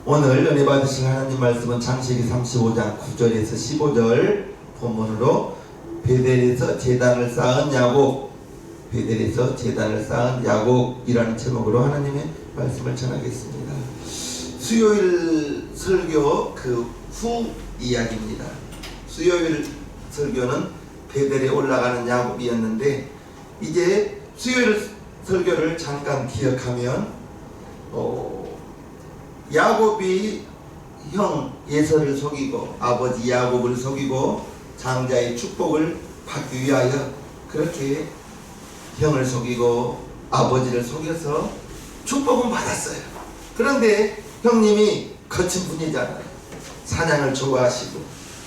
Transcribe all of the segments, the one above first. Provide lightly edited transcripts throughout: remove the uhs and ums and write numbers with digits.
오늘 은혜 받으신 하나님 말씀은 창세기 35장 9절에서 15절 본문으로 베델에서 제단을 쌓은 야곱, 베델에서 제단을 쌓은 야곱이라는 제목으로 하나님의 말씀을 전하겠습니다. 수요일 설교 그 후 이야기입니다. 수요일 설교는 베델에 올라가는 야곱이었는데, 이제 수요일 설교를 잠깐 기억하면 야곱이 형 에서를 속이고 아버지 야곱을 속이고 장자의 축복을 받기 위하여 그렇게 형을 속이고 아버지를 속여서 축복은 받았어요. 그런데 형님이 거친 분이잖아요. 사냥을 좋아하시고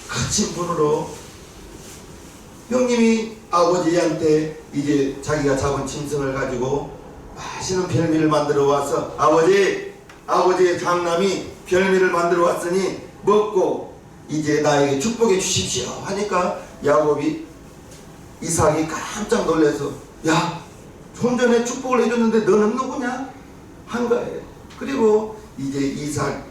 거친 분으로 형님이 아버지한테 이제 자기가 잡은 짐승을 가지고 맛있는 별미를 만들어 와서 아버지의 장남이 별미를 만들어 왔으니 먹고 이제 나에게 축복해 주십시오 하니까 야곱이 이삭이 깜짝 놀라서 야, 좀 전에 축복을 해줬는데 너는 누구냐? 한 거예요. 그리고 이제 이삭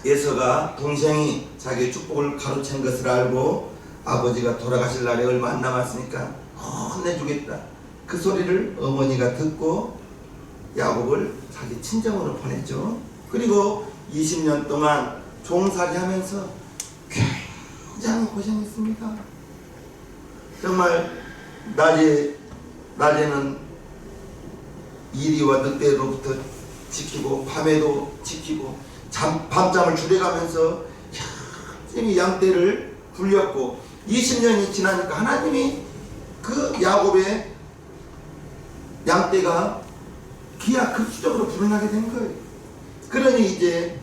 에서가 동생이 자기의 축복을 가로챈 것을 알고 아버지가 돌아가실 날이 얼마 안 남았으니까 혼내주겠다. 그 소리를 어머니가 듣고 야곱을 자기 친정으로 보냈죠. 그리고 20년 동안 종살이 하면서 굉장히 고생했습니다. 정말 낮에는 이리와 늑대로부터 지키고 밤에도 지키고 밤잠을 줄여가면서 열심히 양떼를 굴렸고 20년이 지나니까 하나님이 그 야곱의 양떼가 기하급수적으로 불어나게 된 거예요. 그러니 이제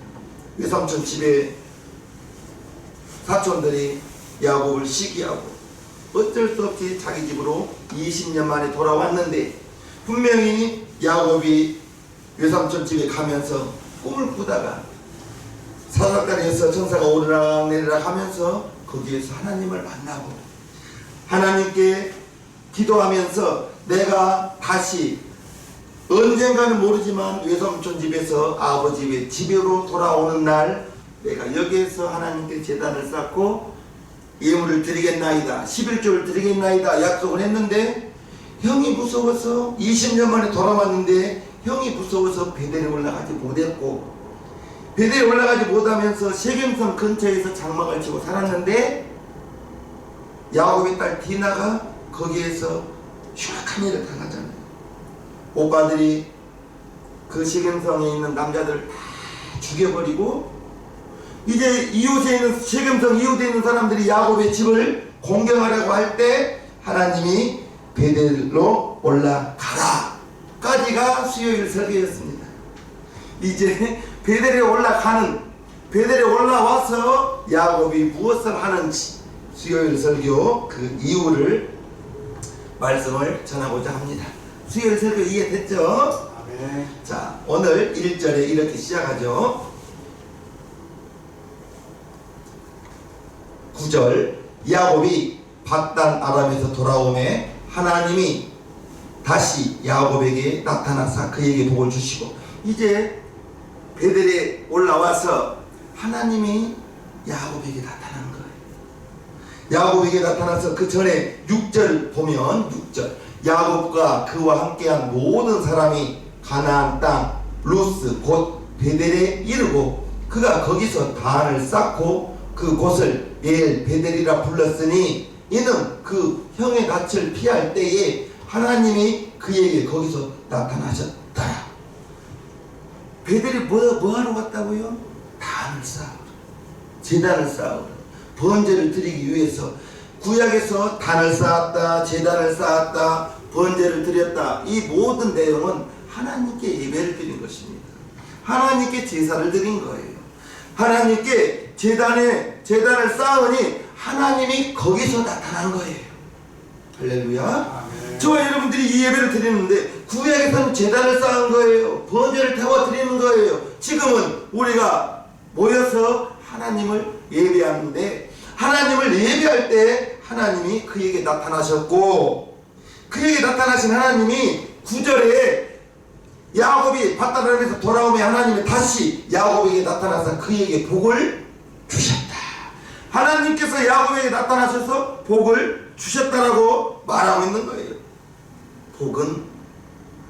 외삼촌 집에 사촌들이 야곱을 시기하고 어쩔 수 없이 자기 집으로 20년 만에 돌아왔는데, 분명히 야곱이 외삼촌 집에 가면서 꿈을 꾸다가 사닥다리에서 천사가 오르락내리락 하면서 거기에서 하나님을 만나고 하나님께 기도하면서 내가 다시 언젠가는 모르지만 외삼촌 집에서 아버지 집으로 돌아오는 날 내가 여기에서 하나님께 제단을 쌓고 예물을 드리겠나이다, 11조를 드리겠나이다 약속을 했는데, 형이 무서워서 20년 만에 돌아왔는데 형이 무서워서 베델에 올라가지 못했고, 베델에 올라가지 못하면서 세겜성 근처에서 장막을 치고 살았는데 야곱의 딸 디나가 거기에서 흉악한 일을 당하잖아요. 오빠들이 그 세겜성에 있는 남자들을 다 죽여버리고 이제 이웃에 있는 세겜성 이웃에 있는 사람들이 야곱의 집을 공격하려고 할 때 하나님이 베델로 올라가라 까지가 수요일 설교였습니다. 이제 베델에 올라와서 야곱이 무엇을 하는지 수요일 설교 그 이유를 말씀을 전하고자 합니다. 수요일 설교 이해됐죠? 네. 자, 오늘 1절에 이렇게 시작하죠. 9절 야곱이 밧단 아람에서 돌아오매 하나님이 다시 야곱에게 나타나사 그에게 복을 주시고, 이제 베델에 올라와서 하나님이 야곱에게 나타난 거예요. 야곱에게 나타나서 그 전에 6절 보면 6절 야곱과 그와 함께한 모든 사람이 가나안 땅 루스 곧 베델에 이르고 그가 거기서 단을 쌓고 그 곳을 엘 베델이라 불렀으니 이는 그 형의 낯을 피할 때에 하나님이 그에게 거기서 나타나셨다. 베델이 뭐하러 갔다고요? 단을 쌓으러, 제단을 쌓으러, 번제를 드리기 위해서. 구약에서 단을 쌓았다, 제단을 쌓았다, 번제를 드렸다, 이 모든 내용은 하나님께 예배를 드린 것입니다. 하나님께 제사를 드린 거예요. 하나님께 제단을 쌓으니 하나님이 거기서 나타난 거예요. 할렐루야. 저와 여러분들이 이 예배를 드리는데 구약에서는 제단을 쌓은 거예요. 번제를 태워 드리는 거예요. 지금은 우리가 모여서 하나님을 예배하는데, 하나님을 예배할 때 하나님이 그에게 나타나셨고, 그에게 나타나신 하나님이 9절에 야곱이 밧다람에서 돌아오며 하나님이 다시 야곱에게 나타나서 그에게 복을 주셨다. 하나님께서 야곱에게 나타나셔서 복을 주셨다라고 말하고 있는 거예요. 복은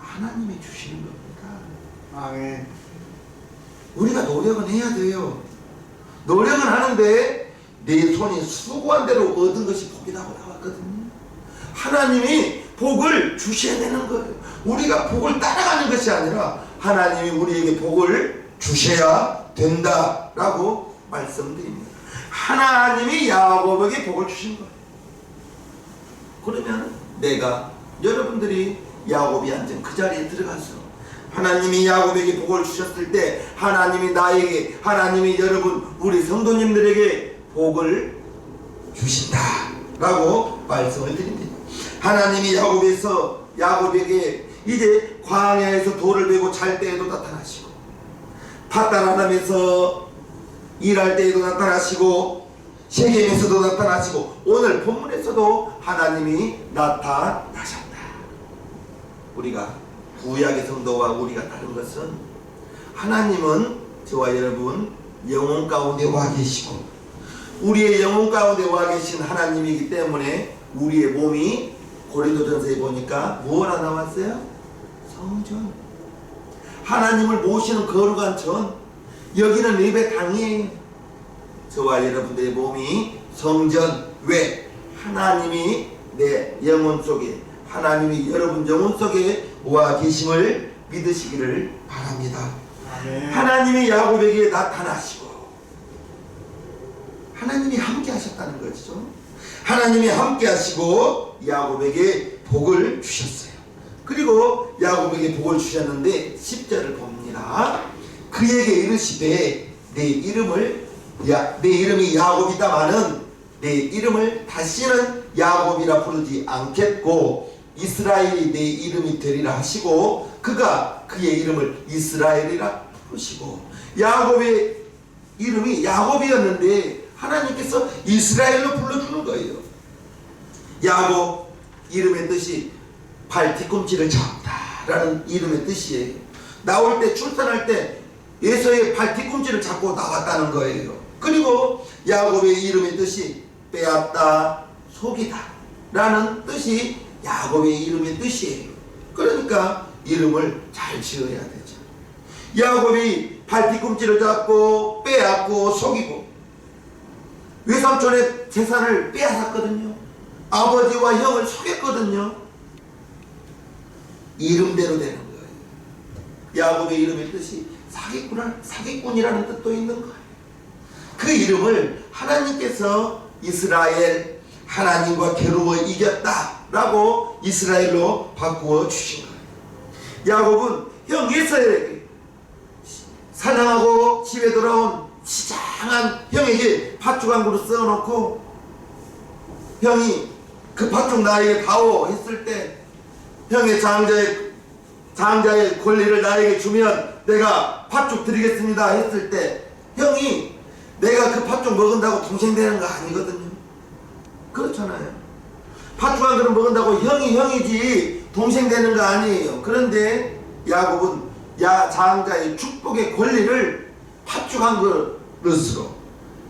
하나님이 주시는 겁니다. 아멘. 우리가 노력은 해야 돼요. 노력은 하는데 내 손이 수고한 대로 얻은 것이 복이라고 나왔거든요. 하나님이 복을 주셔야 되는 거예요. 우리가 복을 따라가는 것이 아니라 하나님이 우리에게 복을 주셔야 된다라고 말씀드립니다. 하나님이 야곱에게 복을 주신 거예요. 그러면 내가 여러분들이 야곱이 앉은 그 자리에 들어가서 하나님이 야곱에게 복을 주셨을 때 하나님이 나에게, 하나님이 여러분 우리 성도님들에게 복을 주신다라고 말씀을 드립니다. 하나님이 야곱에게 이제 광야에서 돌을 베고 잘 때에도 나타나시고 밧다람에서 일할 때에도 나타나시고 세겜에서도 나타나시고 오늘 본문에서도 하나님이 나타나셨다. 우리가 구약의 성도와 우리가 다른 것은 하나님은 저와 여러분 영혼 가운데 와 계시고 우리의 영혼 가운데 와 계신 하나님이기 때문에 우리의 몸이 고린도전서에 보니까 무엇 하나 나왔어요? 성전. 하나님을 모시는 거룩한 전. 여기는 예배 당이에요. 저와 여러분들의 몸이 성전. 왜? 하나님이 내 영혼 속에, 하나님이 여러분 영혼 속에 와 계심을 믿으시기를 바랍니다. 아멘. 하나님이 야곱에게 나타나시고 하나님이 함께 하셨다는 것이죠. 하나님이 함께 하시고 야곱에게 복을 주셨어요. 그리고 야곱에게 복을 주셨는데 10절을 봅니다. 그에게 이르시되 내 이름이 야곱이다마는 내 이름을 다시는 야곱이라 부르지 않겠고 이스라엘이 내 이름이 되리라 하시고 그가 그의 이름을 이스라엘이라 부르시고 야곱의 이름이 야곱이었는데 하나님께서 이스라엘로 불러주는 거예요. 야곱 이름의 뜻이 발 뒤꿈치를 잡다라는 이름의 뜻이에요. 나올 때 출산할 때 에서의 발 뒤꿈치를 잡고 나왔다는 거예요. 그리고 야곱의 이름의 뜻이 빼앗다 속이다 라는 뜻이 야곱의 이름의 뜻이에요. 그러니까 이름을 잘 지어야 되죠. 야곱이 발 뒤꿈치를 잡고 빼앗고 속이고 외삼촌의 재산을 빼앗았거든요. 아버지와 형을 속였거든요. 이름대로 되는 거예요. 야곱의 이름의 뜻이 사기꾼이라는 뜻도 있는 거예요. 그 이름을 하나님께서 이스라엘, 하나님과 겨루어 이겼다라고 이스라엘로 바꾸어 주신 거예요. 야곱은 형 에서에게 사냥하고 집에 돌아온 시장한 형에게 팥죽 한 그릇 써놓고 형이 그 팥죽 나에게 다오 했을 때 형의 장자의 권리를 나에게 주면 내가 팥죽 드리겠습니다 했을 때 형이 내가 그 팥죽 먹은다고 동생 되는 거 아니거든요. 그렇잖아요. 팥죽 한 그릇 먹은다고 형이 형이지 동생 되는 거 아니에요. 그런데 야곱은 장자의 축복의 권리를 팥죽 한 그릇으로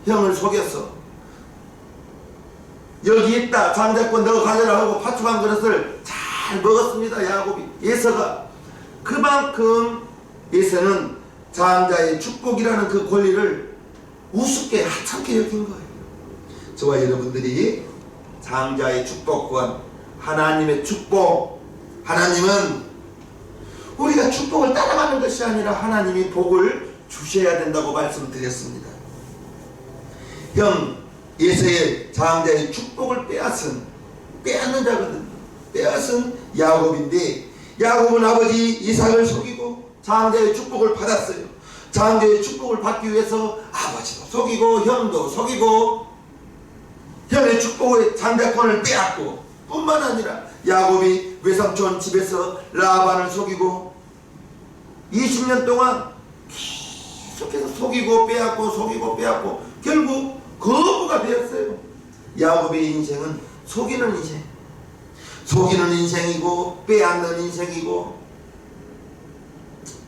형을 속였어. 여기 있다 장자권 너 가져라 하고 팥죽 한 그릇을 잘 먹었습니다. 야곱이 에서가 그만큼 에서는 장자의 축복이라는 그 권리를 우습게 하찮게 여긴 거예요. 저와 여러분들이 장자의 축복과 하나님의 축복, 하나님은 우리가 축복을 따라가는 것이 아니라 하나님이 복을 주셔야 된다고 말씀드렸습니다. 형 에서의 장자의 축복을 빼앗는 자거든요. 빼앗은 야곱인데 야곱은 아버지 이삭을 속이고 장자의 축복을 받았어요. 장자의 축복을 받기 위해서 아버지도 속이고 형도 속이고 형의 축복의 장자권을 빼앗고 뿐만 아니라 야곱이 외삼촌 집에서 라반을 속이고 20년 동안 계속해서 속이고 빼앗고 결국 거부가 되었어요. 야곱의 인생은 속이는 인생이고 빼앗는 인생이고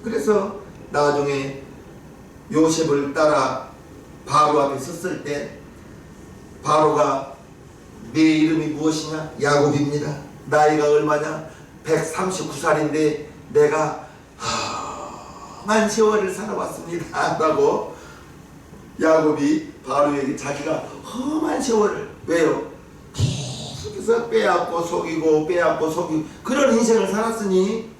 그래서 나중에 요셉을 따라 바로 앞에 섰을 때 바로가 내 이름이 무엇이냐? 야곱입니다. 나이가 얼마냐? 139살인데 내가 험한 세월을 살아왔습니다 라고 야곱이 바로에게 자기가 험한 세월을, 왜요? 계속해서 빼앗고 속이고 빼앗고 속이고 그런 인생을 살았으니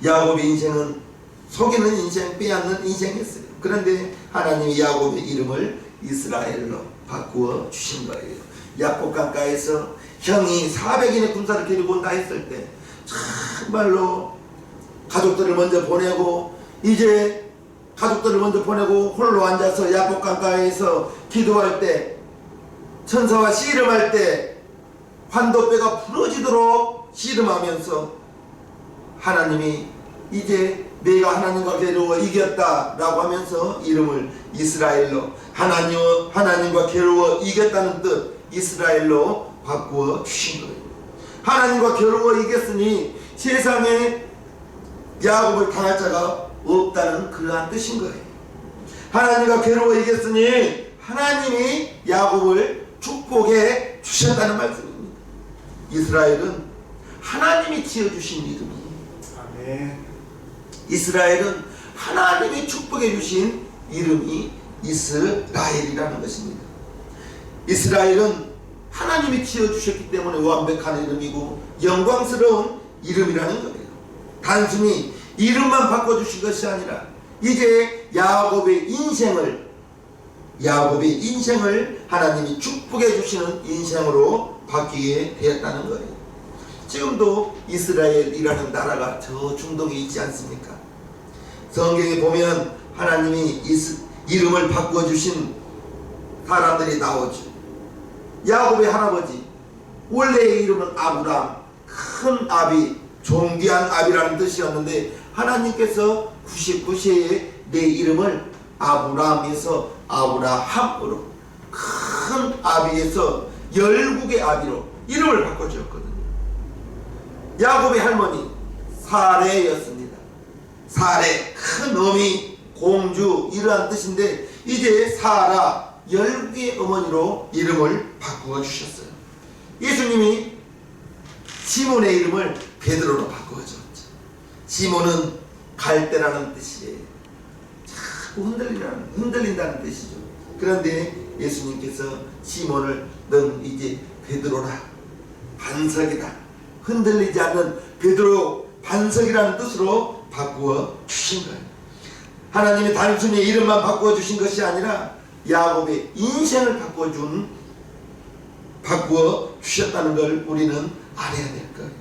야곱의 인생은 속이는 인생, 빼앗는 인생이었어요. 그런데 하나님이 야곱의 이름을 이스라엘로 바꾸어 주신 거예요. 야곱 강가에서 형이 400인의 군사를 데리고 온다 했을 때 정말로 가족들을 먼저 보내고, 이제 가족들을 먼저 보내고 홀로 앉아서 야곱 강가에서 기도할 때, 천사와 씨름할 때 환도뼈가 부러지도록 씨름하면서 하나님이 이제 내가 하나님과 괴로워 이겼다 라고 하면서 이름을 이스라엘로, 하나님과 괴로워 이겼다는 뜻 이스라엘로 바꾸어 주신 거예요. 하나님과 괴로워 이겼으니 세상에 야곱을 당할 자가 없다는 그러한 뜻인 거예요. 하나님과 괴로워 이겼으니 하나님이 야곱을 축복해 주셨다는 말씀입니다. 이스라엘은 하나님이 지어주신 이름이에요. 아멘. 이스라엘은 하나님이 축복해 주신 이름이 이스라엘이라는 것입니다. 이스라엘은 하나님이 지어주셨기 때문에 완벽한 이름이고 영광스러운 이름이라는 거예요. 단순히 이름만 바꿔주신 것이 아니라 이제 야곱의 인생을 하나님이 축복해 주시는 인생으로 바뀌게 되었다는 거예요. 지금도 이스라엘이라는 나라가 저 중동에 있지 않습니까? 성경에 보면 하나님이 이름을 바꿔주신 사람들이 나오죠. 야곱의 할아버지, 원래의 이름은 아브람, 큰 아비, 존귀한 아비라는 뜻이었는데 하나님께서 99세에 내 이름을 아브람에서 아브라함으로, 큰 아비에서 열국의 아비로 이름을 바꿔주었거든요. 야곱의 할머니 사레였습니다. 사레, 큰 어미, 공주 이러한 뜻인데 이제 사라, 열국의 어머니로 이름을 바꾸어 주셨어요. 예수님이 시몬의 이름을 베드로로 바꾸어 줬죠. 시몬은 갈대라는 뜻이에요. 자꾸 흔들린다는 뜻이죠. 그런데 예수님께서 시몬을 넌 이제 베드로라, 반석이다, 흔들리지 않는 베드로 반석이라는 뜻으로 바꾸어 주신 거예요. 하나님이 단순히 이름만 바꾸어 주신 것이 아니라 야곱의 인생을 바꾸어 주셨다는 걸 우리는 알아야 될 거예요.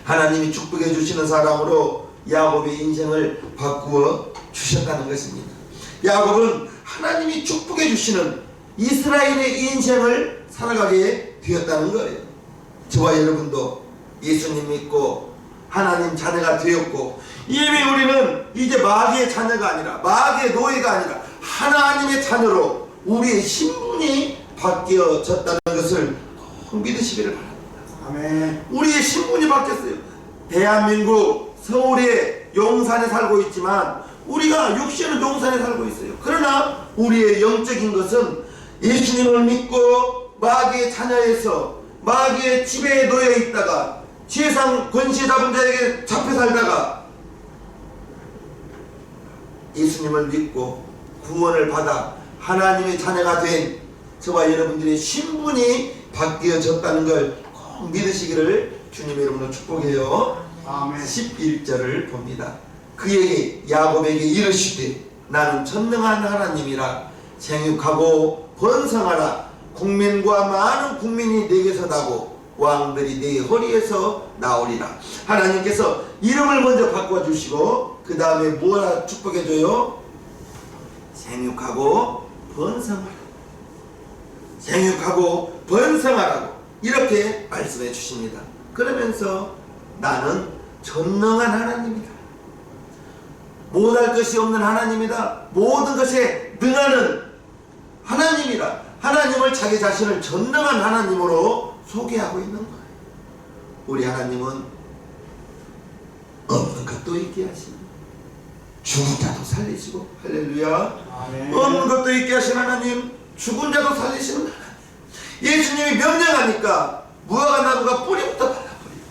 하나님이 축복해 주시는 사람으로 야곱의 인생을 바꾸어 주셨다는 것입니다. 야곱은 하나님이 축복해 주시는 이스라엘의 인생을 살아가게 되었다는 거예요. 저와 여러분도 예수님 믿고 하나님 자녀가 되었고, 이미 우리는 이제 마귀의 자녀가 아니라, 마귀의 노예가 아니라 하나님의 자녀로 우리의 신분이 바뀌어졌다는 것을 꼭 믿으시기를 바랍니다. 아멘. 우리의 신분이 바뀌었어요. 대한민국 서울의 용산에 살고 있지만 우리가 육신은 용산에 살고 있어요. 그러나 우리의 영적인 것은 예수님을 믿고 마귀의 자녀에서 마귀의 지배에 놓여 있다가 세상 권세 잡은 자에게 잡혀 살다가 예수님을 믿고 구원을 받아 하나님의 자녀가 된 저와 여러분들의 신분이 바뀌어졌다는 걸 꼭 믿으시기를 주님의 이름으로 축복해요. 아멘. 11절을 봅니다. 그에게 야곱에게 이르시되 나는 전능한 하나님이라, 생육하고 번성하라. 국민과 많은 국민이 내게서 나고 왕들이 내 허리에서 나오리라. 하나님께서 이름을 먼저 바꿔주시고 그 다음에 뭐라 축복해줘요? 생육하고 번성하라. 생육하고 번성하라고 이렇게 말씀해 주십니다. 그러면서 나는 전능한 하나님이다, 못할 것이 없는 하나님이다, 모든 것에 능하는 하나님이다. 하나님을, 자기 자신을 전능한 하나님으로 소개하고 있는 거예요. 우리 하나님은 것도 있게 하시고 죽은 자도 살리시고 할렐루야. 아멘. 없는 것도 있게 하신 하나님, 죽은 자도 살리시는 하나님. 예수님이 명령하니까 무화과 나무가 뿌리부터 발라버리고,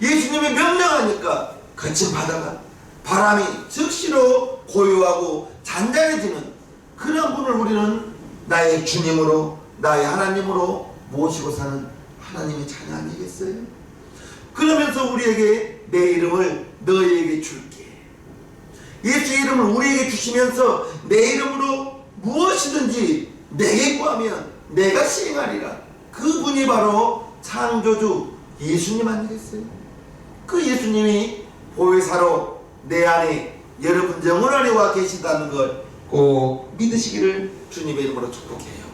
예수님이 명령하니까 거친 바다가 바람이 즉시로 고요하고 잔잔해지는 그런 분을 우리는 나의 주님으로, 나의 하나님으로 모시고 사는 하나님의 자녀 아니겠어요? 그러면서 우리에게 내 이름을 너희에게 줄게, 예수의 이름을 우리에게 주시면서 내 이름으로 무엇이든지 내게 구하면 내가 시행하리라. 그분이 바로 창조주 예수님 아니겠어요? 그 예수님이 보혜사로 내 안에, 여러분 영혼 안에 와 계시다는 걸 꼭 믿으시기를 주님의 이름으로 축복해요.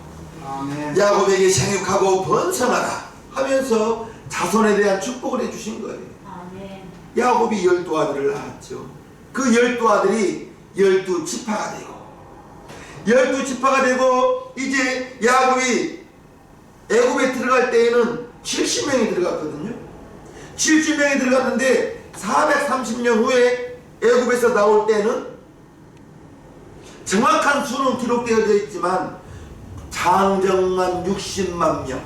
아멘. 야곱에게 생육하고 번성하라 하면서 자손에 대한 축복을 해주신 거예요. 아멘. 야곱이 12아들을 낳았죠. 그 12아들이 12지파가 되고, 12지파가 되고, 이제 야곱이 애굽에 들어갈 때에는 70명이 들어갔거든요. 70명이 들어갔는데 430년 후에 애굽에서 나올 때는 정확한 수는 기록되어져 있지만 장정만 60만 명,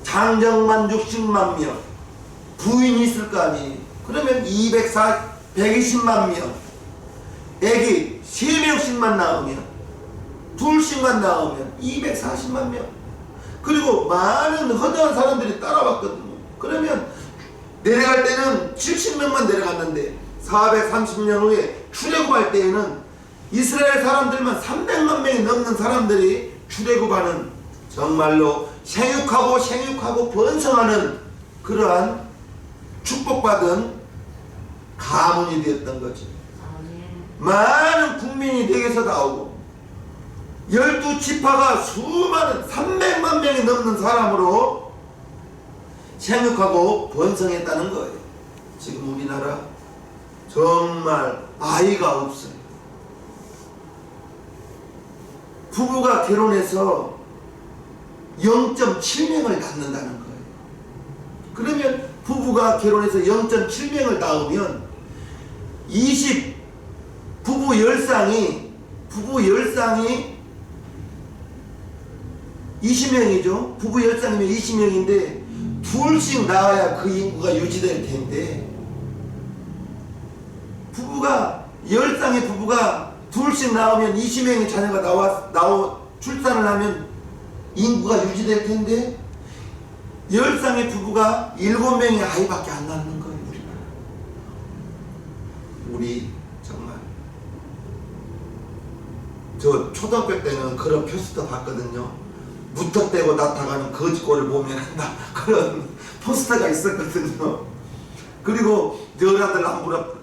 장정만 60만 명, 부인이 있을 거 아니에요. 그러면 120만 명, 애기 3명씩만 낳으면, 둘씩만 낳으면 240만 명, 그리고 많은 허다한 사람들이 따라왔거든요. 그러면 내려갈 때는 70명만 내려갔는데 430년 후에 출애굽할 때에는 이스라엘 사람들만 300만 명이 넘는 사람들이 출애굽하는, 정말로 생육하고 번성하는 그러한 축복받은 가문이 되었던 거죠. 많은 국민이 댁에서 나오고 12지파가 수많은 300만 명이 넘는 사람으로 생육하고 번성했다는 거예요. 지금 우리나라 정말 아이가 없어요. 부부가 결혼해서 0.7명을 낳는다는 거예요. 그러면 부부가 결혼해서 0.7명을 낳으면 부부 열상이 20명이죠. 부부 열상이면 20명인데 둘씩 낳아야 그 인구가 유지될 텐데, 열상의 부부가 둘씩 낳으면 20명의 자녀가 출산을 하면 인구가 유지될 텐데, 열상의 부부가 7명의 아이밖에 안 낳는 거예요. 우리나라. 우리 정말 저 초등학교 때는 그런 포스터 봤거든요. 무턱대고 나타가는 거지꼴을 보면 한다, 그런 포스터가 있었거든요. 그리고 열아들 안 부럽다,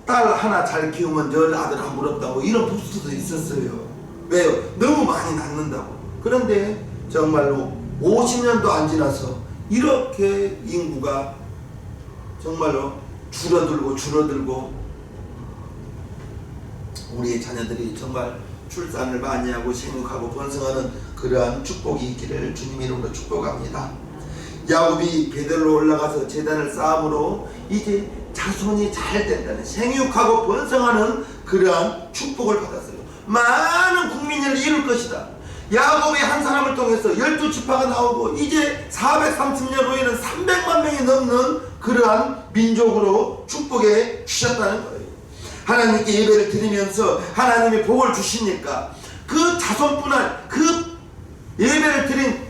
딸 하나 잘 키우면 열아들 안 부럽다고, 이런 포스터도 있었어요. 왜요? 너무 많이 낳는다고. 그런데 정말로 50년도 안 지나서 이렇게 인구가 정말로 줄어들고 우리의 자녀들이 정말 출산을 많이 하고 생육하고 번성하는 그러한 축복이 있기를 주님의 이름으로 축복합니다. 야곱이 베델로 올라가서 제단을 쌓음으로 이제 자손이 잘 된다는, 생육하고 번성하는 그러한 축복을 받았어요. 많은 국민을 이룰 것이다. 야곱의 한 사람을 통해서 12지파가 나오고 이제 430년 후에는 300만 명이 넘는 그러한 민족으로 축복해 주셨다는 거예요. 하나님께 예배를 드리면서 하나님의 복을 주시니까 그 그 예배를 드린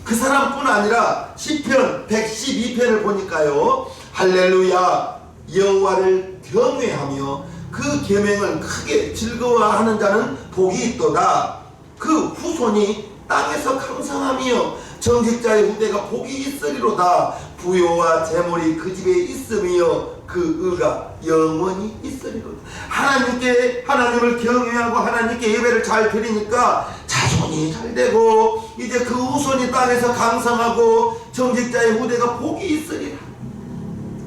그 사람뿐 아니라 시편 112편을 보니까요, 할렐루야, 여호와를 경외하며 그 계명을 크게 즐거워하는 자는 복이 있도다. 그 후손이 땅에서 강성하며 정직자의 후대가 복이 있으리로다. 부요와 재물이 그 집에 있으며 그 의가 영원히 있으리로다. 하나님을 경외하고 하나님께 예배를 잘 드리니까 자손이 잘 되고 이제 그 후손이 땅에서 강성하고 정직자의 후대가 복이 있으리라.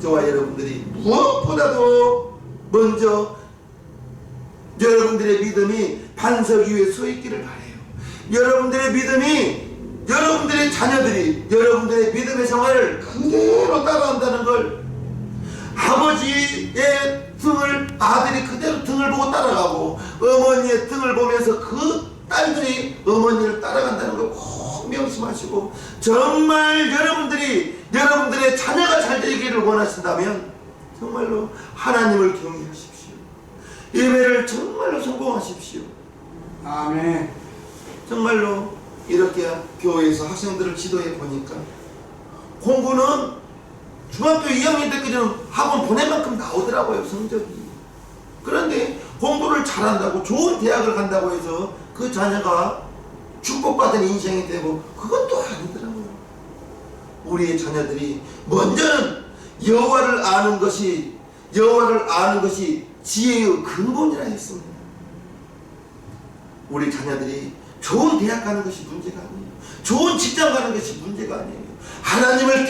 저와 여러분들이 무엇보다도 먼저 여러분들의 믿음이 반석 위에 서 있기를 바라요. 여러분들의 믿음이, 여러분들의 자녀들이 여러분들의 믿음의 생활을 그대로 따라한다는 걸, 아버지의 등을 아들이 그대로 등을 보고 따라가고 어머니의 등을 보면서 그 딸들이 어머니를 따라간다는 걸 꼭 명심하시고, 정말 여러분들의 자녀가 잘 되기를 원하신다면 정말로 하나님을 경외하십시오. 예배를 정말로 성공하십시오. 아멘. 정말로 이렇게 교회에서 학생들을 지도해 보니까 공부는 중학교 2학년 때까지는 학원 보낼 만큼 나오더라고요, 성적이. 그런데 공부를 잘한다고 좋은 대학을 간다고 해서 그 자녀가 축복받은 인생이 되고 그것도 아니더라고요. 우리의 자녀들이 먼저는 여호와를 아는 것이 지혜의 근본이라 했습니다. 우리 자녀들이 좋은 대학 가는 것이 문제가 아니에요. 좋은 직장 가는 것이 문제가 아니에요. 하나님을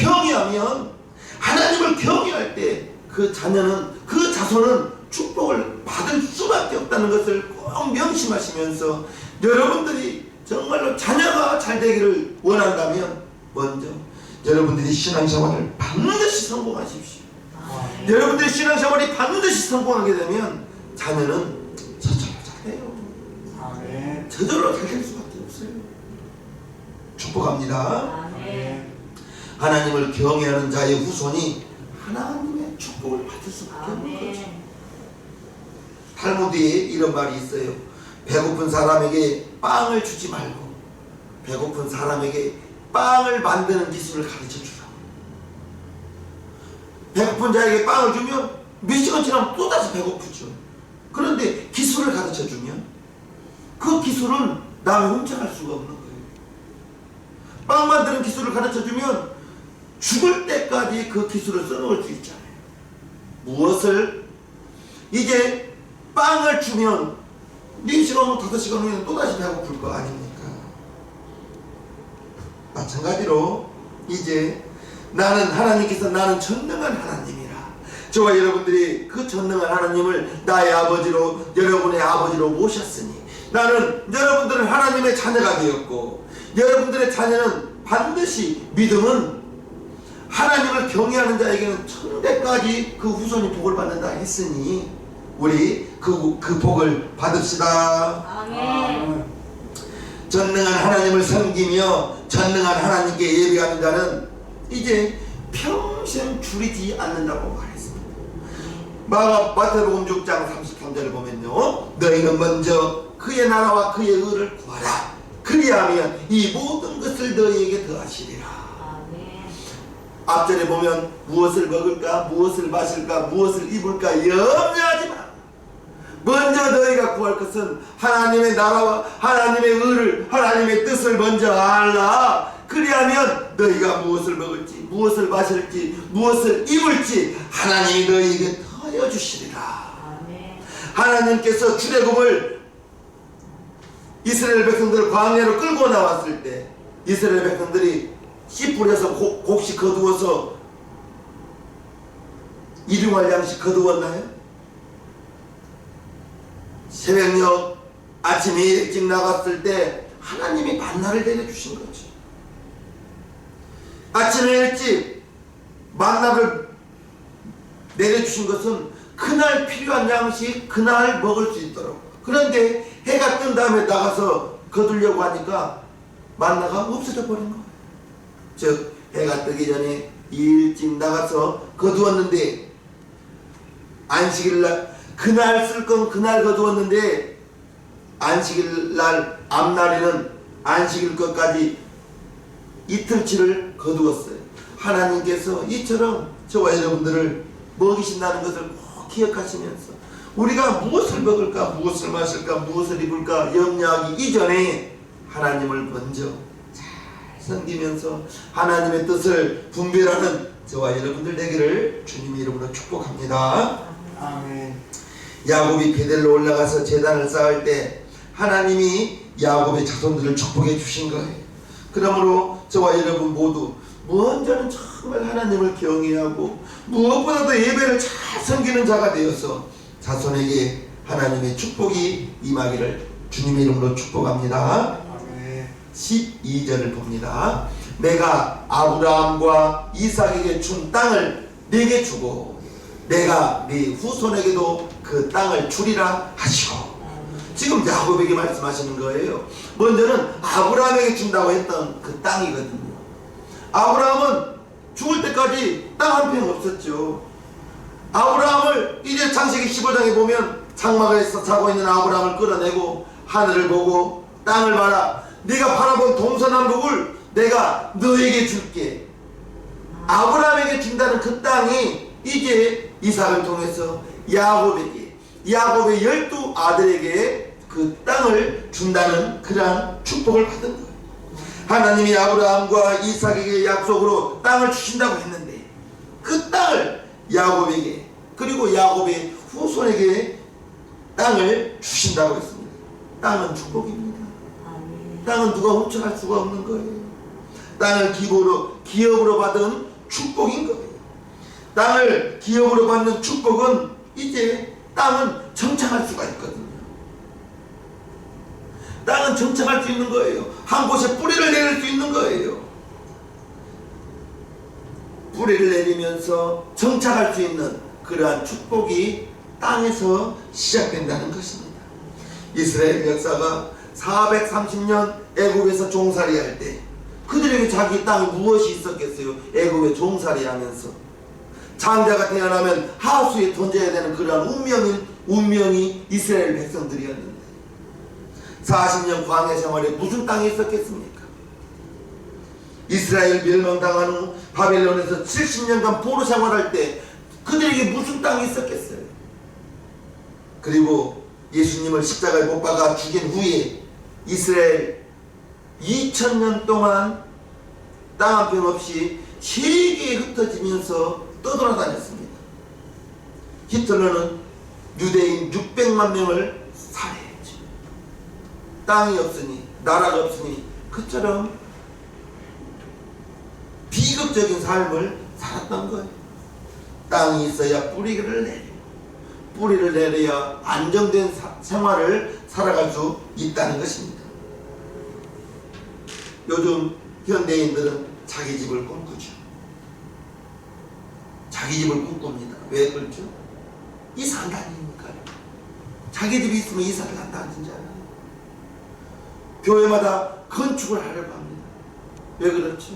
경외할 때 그 자녀는, 그 자손은 축복을 받을 수밖에 없다는 것을 꼭 명심하시면서, 여러분들이 정말로 자녀가 잘 되기를 원한다면 먼저 여러분들이 신앙생활을 반드시 성공하십시오. 여러분들의 신앙생활이 반드시 성공하게 되면 자녀는 저절로 잘해요. 아멘. 저절로 잘 될 수밖에 없어요. 축복합니다. 아멘. 하나님을 경외하는 자의 후손이 하나님의 축복을 받을 수밖에 없는 거죠. 탈무드에 이런 말이 있어요. 배고픈 사람에게 빵을 주지 말고 배고픈 사람에게 빵을 만드는 기술을 가르쳐 주라. 배고픈 자에게 빵을 주면 몇 시간 지나면 또다시 배고프죠. 그런데 기술을 가르쳐 주면 그 기술은 남이 훔쳐갈 수가 없는 거예요. 빵 만드는 기술을 가르쳐 주면 죽을 때까지 그 기술을 써놓을 수 있잖아요. 무엇을? 이제 빵을 주면 4시간 후 5시간 후에는 또다시 배고플 거 아닙니까? 마찬가지로 이제 하나님께서 나는 전능한 하나님이라, 저와 여러분들이 그 전능한 하나님을 나의 아버지로, 여러분의 아버지로 모셨으니 나는 여러분들은 하나님의 자녀가 되었고, 여러분들의 자녀는 반드시 믿음은 하나님을 경외하는 자에게는 천대까지 그 후손이 복을 받는다 했으니 우리 그 복을 받읍시다. 아멘. 전능한 하나님을 섬기며 전능한 하나님께 예배하는 자는 이제 평생 줄이지 않는다고 말했습니다. 마태복음 6장 33절을 보면요, 너희는 먼저 그의 나라와 그의 의를 구하라. 그리하면 이 모든 것을 너희에게 더하시리라. 앞절에 보면 무엇을 먹을까, 무엇을 마실까, 무엇을 입을까 염려하지 마. 먼저 너희가 구할 것은 하나님의 나라와 하나님의 의를, 하나님의 뜻을 먼저 알라. 그리하면 너희가 무엇을 먹을지, 무엇을 마실지, 무엇을 입을지 하나님이 너희에게 더하여 주시리라. 하나님께서 출애굽을 이스라엘 백성들을 광야로 끌고 나왔을 때 이스라엘 백성들이 씨 뿌려서 곡식 거두어서 일용할 양식 거두었나요? 새벽녘 아침에 일찍 나갔을 때 하나님이 만나를 내려주신 거죠. 아침에 일찍 만나를 내려주신 것은 그날 필요한 양식 그날 먹을 수 있도록. 그런데 해가 뜬 다음에 나가서 거두려고 하니까 만나가 없어져 버린 거예요. 즉 해가 뜨기 전에 일찍 나가서 거두었는데 안식일날 그날 쓸 건 그날 거두었는데 안식일날 앞날에는 안식일 것까지 이틀치를 거두었어요. 하나님께서 이처럼 저와 여러분들을 먹이신다는 것을 꼭 기억하시면서 우리가 무엇을 먹을까, 무엇을 마실까, 무엇을 입을까 염려하기 이전에 하나님을 먼저 섬기면서 하나님의 뜻을 분별하는 저와 여러분들 되기를 주님의 이름으로 축복합니다. 아멘. 야곱이 베델로 올라가서 제단을 쌓을 때 하나님이 야곱의 자손들을 축복해 주신 거예요. 그러므로 저와 여러분 모두 먼저는 정말 하나님을 경외하고 무엇보다도 예배를 잘 섬기는 자가 되어서 자손에게 하나님의 축복이 임하기를 주님의 이름으로 축복합니다. 12절을 봅니다. 내가 아브라함과 이삭에게 준 땅을 내게 주고 내가 네 후손에게도 그 땅을 주리라 하시고, 지금 야곱에게 말씀하시는 거예요. 먼저는 아브라함에게 준다고 했던 그 땅이거든요. 아브라함은 죽을 때까지 땅 한 평 없었죠. 아브라함을 이제 창세기 15장에 보면 장막에서 자고 있는 아브라함을 끌어내고 하늘을 보고 땅을 봐라, 네가 바라본 동서남북을 내가 너에게 줄게. 아브라함에게 준다는 그 땅이 이제 이삭을 통해서 야곱에게, 야곱의 12아들에게 그 땅을 준다는 그러한 축복을 받은 거예요. 하나님이 아브라함과 이삭에게 약속으로 땅을 주신다고 했는데 그 땅을 야곱에게, 그리고 야곱의 후손에게 땅을 주신다고 했습니다. 땅은 축복입니다. 땅은 누가 훔쳐갈 수가 없는 거예요. 땅을 기업으로 받은 축복인 거예요. 땅을 기업으로 받는 축복은 이제 땅은 정착할 수가 있거든요. 땅은 정착할 수 있는 거예요. 한 곳에 뿌리를 내릴 수 있는 거예요. 뿌리를 내리면서 정착할 수 있는 그러한 축복이 땅에서 시작된다는 것입니다. 이스라엘 역사가 430년 애굽에서 종살이 할 때 그들에게 자기 땅에 무엇이 있었겠어요? 애굽에 종살이 하면서 장자가 태어나면 하수에 던져야 되는 그러한 운명이 이스라엘 백성들이었는데 40년 광야 생활에 무슨 땅이 있었겠습니까? 이스라엘 멸망당한 후 바벨론에서 70년간 포로 생활할 때 그들에게 무슨 땅이 있었겠어요? 그리고 예수님을 십자가에 못 박아 죽인 후에 이스라엘 2000년 동안 땅 한 평 없이 세계에 흩어지면서 떠돌아다녔습니다. 히틀러는 유대인 600만 명을 살해했죠. 땅이 없으니, 나라가 없으니 그처럼 비극적인 삶을 살았던 거예요. 땅이 있어야 뿌리를 내리고, 뿌리를 내려야 안정된 생활을 살아갈 수 있다는 것입니다. 요즘 현대인들은 자기 집을 꿈꾸죠. 자기 집을 꿈꿉니다. 왜 그렇죠? 이사를 다니니까요. 자기 집이 있으면 이사를 한다는 진짜요. 교회마다 건축을 하려고 합니다. 왜 그렇죠?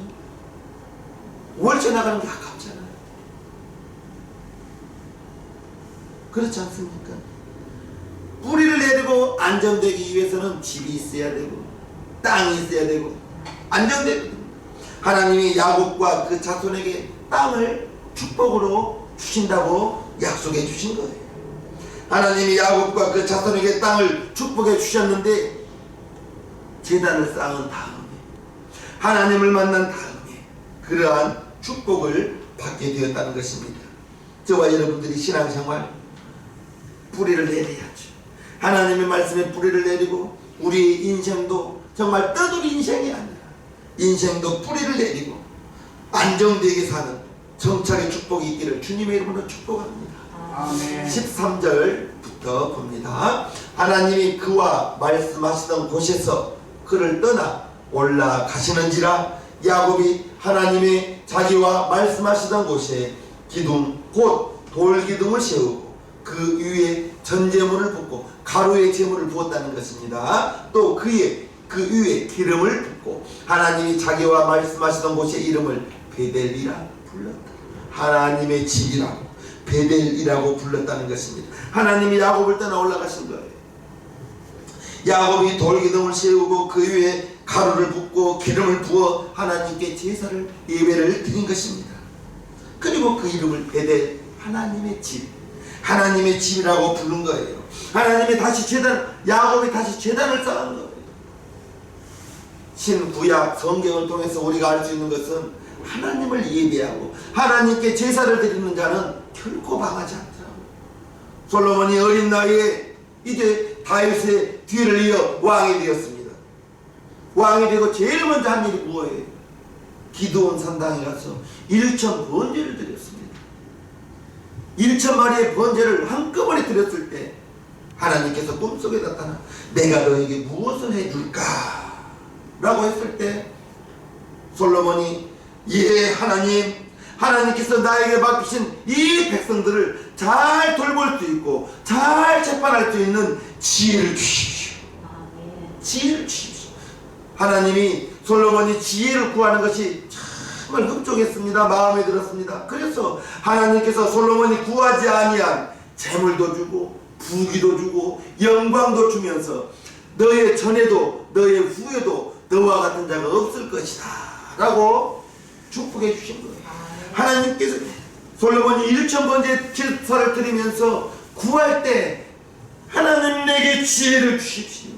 월세 나가는 게 아깝잖아요. 그렇지 않습니까? 뿌리를 내리고 안정되기 위해서는 집이 있어야 되고 땅이 있어야 되고 안정되거든요. 하나님이 야곱과 그 자손에게 땅을 축복으로 주신다고 약속해 주신 거예요. 하나님이 야곱과 그 자손에게 땅을 축복해 주셨는데 제단을 쌓은 다음에 하나님을 만난 다음에 그러한 축복을 받게 되었다는 것입니다. 저와 여러분들이 신앙생활 뿌리를 내려야죠. 하나님의 말씀에 뿌리를 내리고 우리의 인생도 정말 떠돌이 인생이 아니라 인생도 뿌리를 내리고 안정되게 사는 정착의 축복이 있기를 주님의 이름으로 축복합니다. 아멘. 13절부터 봅니다. 하나님이 그와 말씀하시던 곳에서 그를 떠나 올라가시는지라 야곱이 하나님의 자기와 말씀하시던 곳에 기둥 곧 돌기둥을 세우고 그 위에 전제물을 붓고 가루의 제물을 부었다는 것입니다. 또 그 위에 기름을 붓고 하나님이 자기와 말씀하시던 곳의 이름을 베델이라 불렀다. 하나님의 집이라고 베델이라고 불렀다는 것입니다. 하나님이 야곱을 떠나 올라가신 거예요. 야곱이 돌기둥을 세우고 그 위에 가루를 붓고 기름을 부어 하나님께 제사를 예배를 드린 것입니다. 그리고 그 이름을 베델, 하나님의 집, 하나님의 집이라고 부른 거예요. 하나님이 다시 야곱이 다시 제단을 쌓은 거예요. 신구약 성경을 통해서 우리가 알 수 있는 것은 하나님을 예배하고 하나님께 제사를 드리는 자는 결코 망하지 않더라고요. 솔로몬이 어린 나이에 이제 다윗의 뒤를 이어 왕이 되었습니다. 왕이 되고 제일 먼저 한 일이 뭐예요? 기드온 산당에 가서 1천 번제를 드렸습니다. 1천 마리의 번제를 한꺼번에 드렸을 때 하나님께서 꿈속에 나타나 내가 너에게 무엇을 해줄까? 라고 했을 때 솔로몬이 예 하나님, 하나님께서 나에게 맡기신 이 백성들을 잘 돌볼 수 있고 잘 재판할 수 있는 지혜를 주십시오. 지혜를 주십시오. 하나님이 솔로몬이 지혜를 구하는 것이 정말 흡족했습니다. 마음에 들었습니다. 그래서 하나님께서 솔로몬이 구하지 아니한 재물도 주고 부귀도 주고 영광도 주면서 너의 전에도 너의 후에도 너와 같은 자가 없을 것이다 라고 축복해 주신 거예요. 하나님께서 솔로몬이 1000번째 제사를 드리면서 구할 때 하나님 내게 지혜를 주십시오.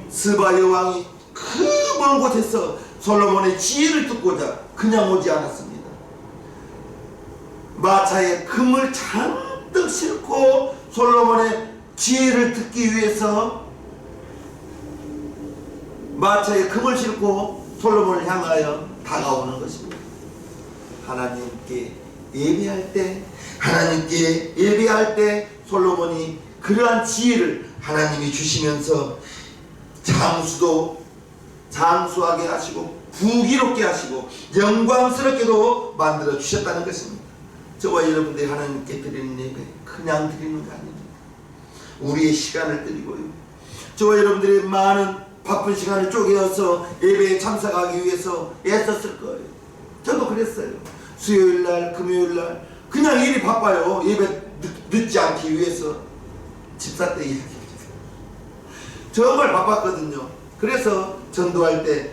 스바 여왕이 그 먼 곳에서 솔로몬의 지혜를 듣고자 그냥 오지 않았습니다. 마차에 금을 잔뜩 싣고 솔로몬의 지혜를 듣기 위해서 마차에 금을 싣고 솔로몬을 향하여 다가오는 것입니다. 하나님께 예배할 때 솔로몬이 그러한 지혜를 하나님이 주시면서 장수하게 하시고 부귀롭게 하시고 영광스럽게도 만들어 주셨다는 것입니다. 저와 여러분들이 하나님께 드리는 예배 그냥 드리는 거 아닙니다. 우리의 시간을 드리고요. 저와 여러분들이 많은 바쁜 시간을 쪼개어서 예배에 참석하기 위해서 애썼을 거예요. 저도 그랬어요. 수요일날 금요일날 그냥 일이 바빠요. 예배 늦지 않기 위해서 집사 때 이야기합니다. 정말 바빴거든요. 그래서 전도할 때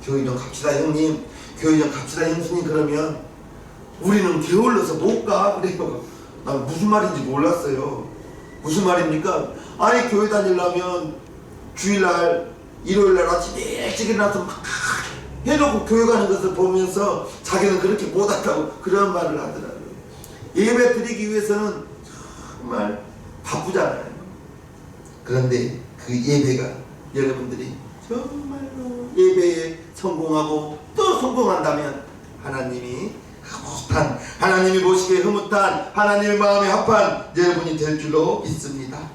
교회 좀 갑시다 형님, 교회 좀 갑시다 형수님. 그러면 우리는 게을러서 못 가. 그래요. 난 무슨 말인지 몰랐어요. 무슨 말입니까? 아니 교회 다니려면 주일날 일요일날 아침 일찍 일어나서 막 해놓고 교회 가는 것을 보면서 자기는 그렇게 못한다고 그런 말을 하더라고요. 예배 드리기 위해서는 정말 바쁘잖아요. 그런데 그 예배가 여러분들이 정말로 예배에 성공하고 또 성공한다면 하나님이 보시기에 흐뭇한 하나님의 마음에 합한 여러분이 될 줄로 믿습니다.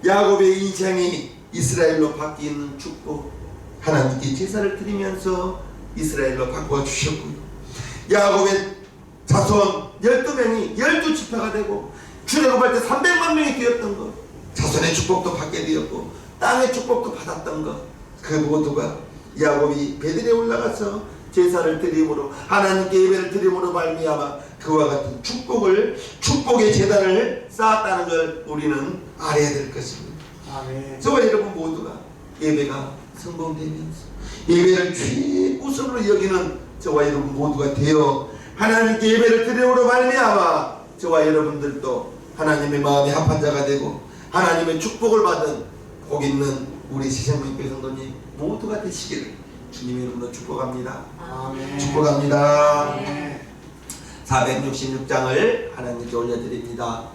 야곱의 인생이 이스라엘로 바뀌는 축복, 하나님께 제사를 드리면서 이스라엘로 바꿔주셨고요. 야곱의 자손 12명이 12지파가 되고 출애굽할 때 300만 명이 되었던 것, 자손의 축복도 받게 되었고 땅의 축복도 받았던 것, 그 모두가 야곱이 베들에 올라가서 제사를 드림으로 하나님께 예배를 드림으로 말미암아 그와 같은 축복의 제단을 쌓았다는 걸 우리는 알아야 될 것입니다. 아멘. 저와 여러분 모두가 예배가 성공되면서 예배를 최우선으로 여기는 저와 여러분 모두가 되어 하나님께 예배를 드림으로 말미암아 저와 여러분들도 하나님의 마음에 합한 자가 되고 하나님의 축복을 받은 복 있는 우리 시생명교회 성도님 모두가 되시기를 주님의 이름으로 축복합니다. 아멘. 축복합니다. 아멘. 466장을 하나님께 올려드립니다.